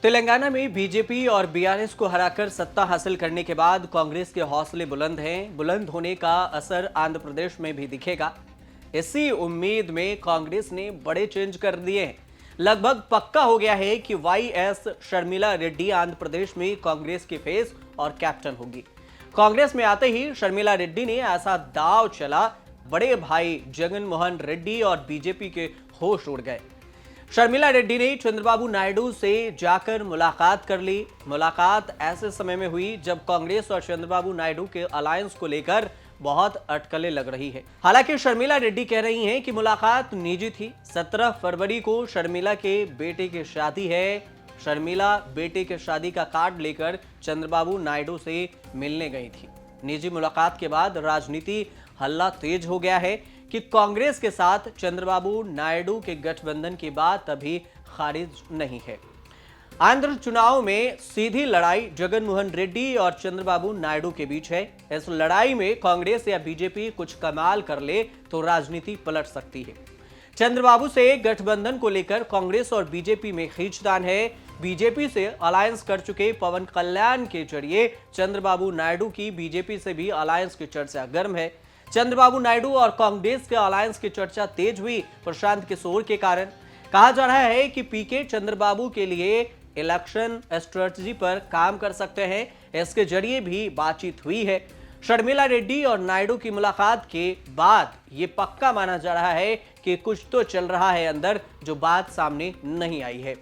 तेलंगाना में बीजेपी और बीआरएस को हराकर सत्ता हासिल करने के बाद कांग्रेस के हौसले बुलंद हैं। बुलंद होने का असर आंध्र प्रदेश में भी दिखेगा। इसी उम्मीद में कांग्रेस ने बड़े चेंज कर दिए हैं। लगभग पक्का हो गया है कि वाईएस शर्मिला रेड्डी आंध्र प्रदेश में कांग्रेस के फेस और कैप्टन होगी। कांग्रेस में आते ही शर्मिला रेड्डी ने ऐसा दांव चला, बड़े भाई जगन मोहन रेड्डी और बीजेपी के होश उड़ गए। शर्मिला रेड्डी ने चंद्रबाबू नायडू से जाकर मुलाकात कर ली। मुलाकात ऐसे समय में हुई जब कांग्रेस और चंद्रबाबू नायडू के अलायंस को लेकर बहुत अटकलें लग रही है। हालांकि शर्मिला रेड्डी कह रही हैं कि मुलाकात निजी थी। 17 फरवरी को शर्मिला के बेटे की शादी है। शर्मिला बेटे के शादी का कार्ड लेकर चंद्रबाबू नायडू से मिलने गई थी। निजी मुलाकात के बाद राजनीति हल्ला तेज हो गया है कि कांग्रेस के साथ चंद्रबाबू नायडू के गठबंधन की बात अभी खारिज नहीं है। आंध्र चुनाव में सीधी लड़ाई जगन मोहन रेड्डी और चंद्रबाबू नायडू के बीच है। इस लड़ाई में कांग्रेस या बीजेपी कुछ कमाल कर ले तो राजनीति पलट सकती है। चंद्रबाबू से गठबंधन को लेकर कांग्रेस और बीजेपी में खींचतान है। बीजेपी से अलायंस कर चुके पवन कल्याण के जरिए चंद्रबाबू नायडू की बीजेपी से भी अलायंस की चर्चा गर्म है। चंद्रबाबू नायडू और कांग्रेस के अलायंस की चर्चा तेज हुई प्रशांत किशोर के कारण। कहा जा रहा है कि पीके चंद्रबाबू के लिए इलेक्शन स्ट्रेटजी पर काम कर सकते हैं। इसके जरिए भी बातचीत हुई है। शर्मिला रेड्डी और नायडू की मुलाकात के बाद यह पक्का माना जा रहा है कि कुछ तो चल रहा है अंदर, जो बात सामने नहीं आई है।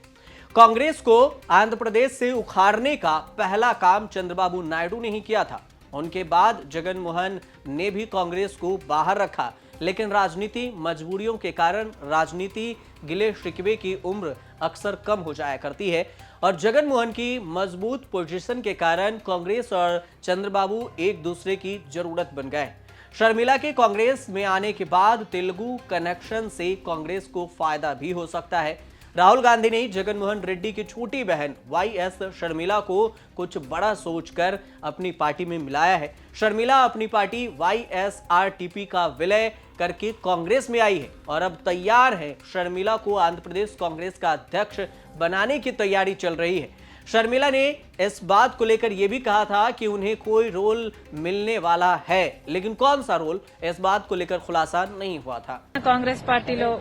कांग्रेस को आंध्र प्रदेश से उखाड़ने का पहला काम चंद्रबाबू नायडू ने ही किया था। उनके बाद जगन मोहन ने भी कांग्रेस को बाहर रखा, लेकिन राजनीति मजबूरियों के कारण राजनीति गिले शिकवे की उम्र अक्सर कम हो जाया करती है और जगन मोहन की मजबूत पोजीशन के कारण कांग्रेस और चंद्रबाबू एक दूसरे की जरूरत बन गए। शर्मिला के कांग्रेस में आने के बाद तेलुगु कनेक्शन से कांग्रेस को फायदा भी हो सकता है। राहुल गांधी ने जगन मोहन रेड्डी की छोटी बहन वाईएस शर्मिला को कुछ बड़ा सोचकर अपनी पार्टी में मिलाया है। शर्मिला अपनी पार्टी वाईएसआरटीपी का विलय करके कांग्रेस में आई है और अब तैयार है शर्मिला को आंध्र प्रदेश कांग्रेस का अध्यक्ष बनाने की तैयारी चल रही है। शर्मिला ने इस बात को लेकर यह भी कहा था कि उन्हें कोई रोल मिलने वाला है, लेकिन कौन सा रोल, इस बात को लेकर खुलासा नहीं हुआ था। कांग्रेस పార్టీలో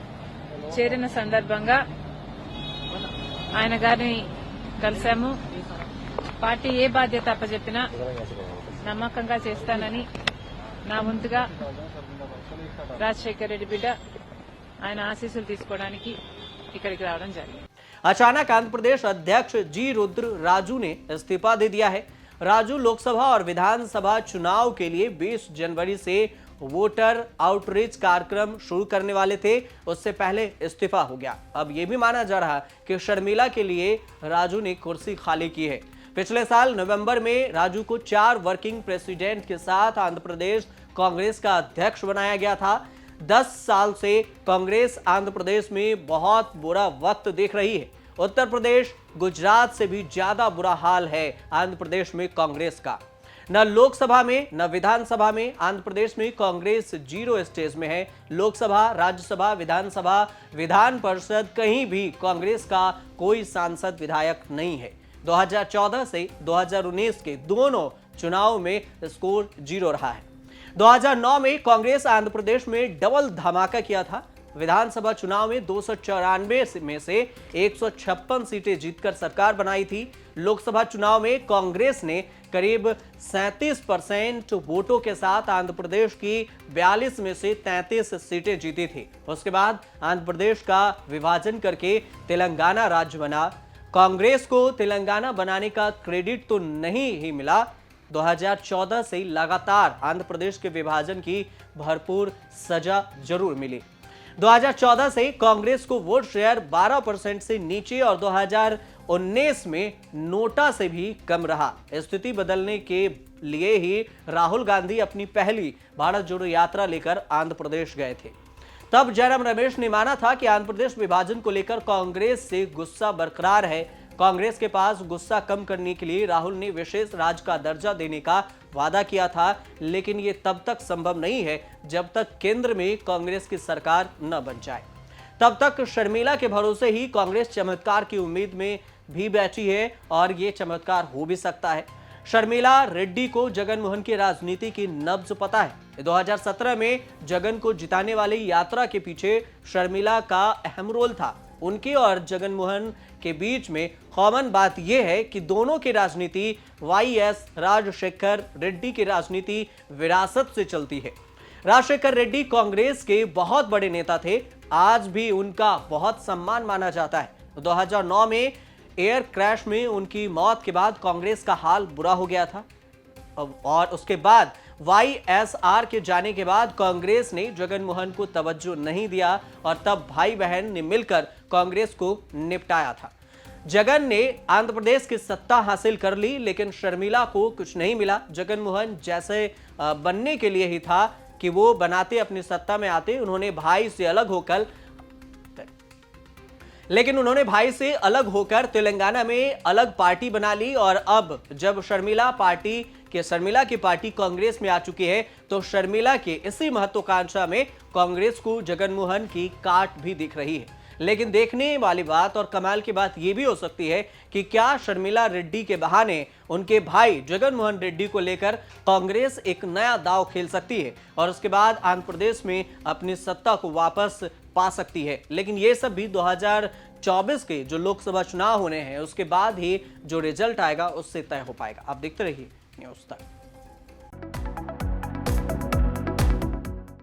చేరిన సందర్భంగా ఆయన గారిని కలిశాము. పార్టీ ఏ బాధ్యత అప్పచెప్పినా నమ్మకంగా చేస్తానని నా వంతుగా రాజశేఖర్ రెడ్డి బిడ్డ ఆయన ఆశీస్సులు తీసుకోవడానికి ఇక్కడికి రావడం జరిగింది. अचानक आंध्र प्रदेश अध्यक्ष जी रुद्र राजू ने इस्तीफा दे दिया है। राजू लोकसभा और विधानसभा चुनाव के लिए 20 जनवरी से वोटर आउटरीच कार्यक्रम शुरू करने वाले थे, उससे पहले इस्तीफा हो गया। अब यह भी माना जा रहा कि शर्मिला के लिए राजू ने कुर्सी खाली की है। पिछले साल नवंबर में राजू को 4 वर्किंग प्रेसिडेंट के साथ आंध्र प्रदेश कांग्रेस का अध्यक्ष बनाया गया था। 10 साल से कांग्रेस आंध्र प्रदेश में बहुत बुरा वक्त देख रही है। उत्तर प्रदेश गुजरात से भी ज्यादा बुरा हाल है आंध्र प्रदेश में कांग्रेस का। न लोकसभा में न विधानसभा में आंध्र प्रदेश में कांग्रेस 0 स्टेज में है। लोकसभा, राज्यसभा, विधानसभा, विधान परिषद कहीं भी कांग्रेस का कोई सांसद विधायक नहीं है। 2014 से 2019 के दोनों चुनाव में स्कोर 0 रहा है। 2009 में कांग्रेस आंध्र प्रदेश में डबल धमाका किया था। विधानसभा चुनाव में 294 में से 156 सीटें जीतकर सरकार बनाई थी। लोकसभा चुनाव में कांग्रेस ने करीब 37% वोटों के साथ आंध्र प्रदेश की 42 में से 33 सीटें जीती थी। उसके बाद आंध्र प्रदेश का विभाजन करके तेलंगाना राज्य बना। कांग्रेस को तेलंगाना बनाने का क्रेडिट तो नहीं ही मिला। 2014 से लगातार आंध्र प्रदेश के विभाजन की भरपूर सजा जरूर मिली। 2014 से कांग्रेस को वोट शेयर 12% से नीचे और 2019 में नोटा से भी कम रहा। स्थिति बदलने के लिए ही राहुल गांधी अपनी पहली भारत जोड़ो यात्रा लेकर आंध्र प्रदेश गए थे। तब जयराम रमेश ने माना था कि आंध्र प्रदेश विभाजन को लेकर कांग्रेस से गुस्सा बरकरार है। कांग्रेस के पास गुस्सा कम करने के लिए राहुल ने विशेष राज्य का दर्जा देने का वादा किया था, लेकिन ये तब तक संभव नहीं है जब तक केंद्र में कांग्रेस की सरकार न बन जाए। तब तक शर्मिला के भरोसे ही कांग्रेस चमत्कार की उम्मीद में भी बैठी है और ये चमत्कार हो भी सकता है। शर्मिला रेड्डी को जगन मोहन की राजनीति की नब्ज पता है। 2017 में जगन को जिताने वाली यात्रा के पीछे शर्मिला का अहम रोल था। उनके और जगन मोहन के बीच में कॉमन बात यह है कि दोनों की राजनीति वाईएस राजशेखर रेड्डी की राजनीति विरासत से चलती है। राजशेखर रेड्डी कांग्रेस के बहुत बड़े नेता थे, आज भी उनका बहुत सम्मान माना जाता है। 2009 में एयर क्रैश में उनकी मौत के बाद कांग्रेस का हाल बुरा हो गया था और उसके बाद वाईएसआर के जाने के बाद कांग्रेस ने जगन मोहन को तवज्जो नहीं दिया और तब भाई बहन ने मिलकर कांग्रेस को निपटाया था। जगन ने आंध्र प्रदेश की सत्ता हासिल कर ली, लेकिन शर्मिला को कुछ नहीं मिला। जगन मोहन जैसे बनने के लिए ही था कि वो बनाते अपनी सत्ता में आते। उन्होंने भाई से अलग होकर तेलंगाना में अलग पार्टी बना ली और अब जब शर्मिला की पार्टी कांग्रेस में आ चुकी है तो शर्मिला के इसी महत्वाकांक्षा में कांग्रेस को जगन मोहन की काट भी दिख रही है। लेकिन देखने वाली बात और कमाल की बात यह भी हो सकती है कि क्या शर्मिला रेड्डी के बहाने उनके भाई जगन मोहन रेड्डी को लेकर कांग्रेस एक नया दांव खेल सकती है और उसके बाद आंध्र प्रदेश में अपनी सत्ता को वापस पा सकती है। लेकिन ये सब भी 2024 के जो लोकसभा चुनाव होने हैं उसके बाद ही जो रिजल्ट आएगा उससे तय हो पाएगा। आप देखते रहिए न्यूज़ तक।